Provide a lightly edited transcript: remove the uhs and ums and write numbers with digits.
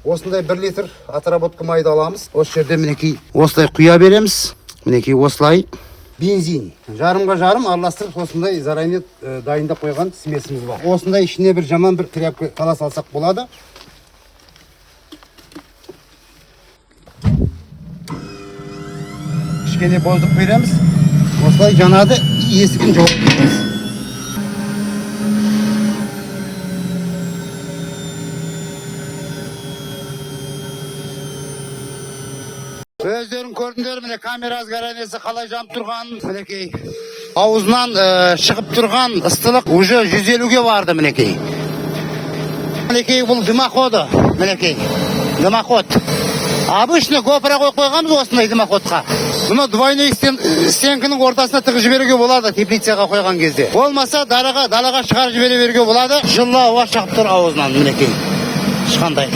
Осындай 1 литр отработка майды аламыз. Осы жерде мінекей осылай құя береміз. Мінекей осылай бензин. Жарымға жарым араластырып осындай заранее дайындап қойған смесіміз бар. Осындай ішіне бір жаман бір тряпка қала салсақ болады. Кішкене боздық береміз. Осылай жанады, есігін жауып береміз. Өздерің көрдіңдер, міне камера ызгаранесі қалай жанып тұрған. Мінекей аузынан шығып тұрған ыстылық уже 150-ге барды мінекей. Мінекей бұл дымоходы, мінекей дымоход. Обычно GoPro қойып қойғанбыз осындай дымоходқа. Бұны двойной стенкінің ортасына тығып жіберуге болады, теплицаға қойған кезде. Болмаса далаға шығарып жібере беруге болады. Жылы ауа шығып тұр аузынан мінекей. Ешқандай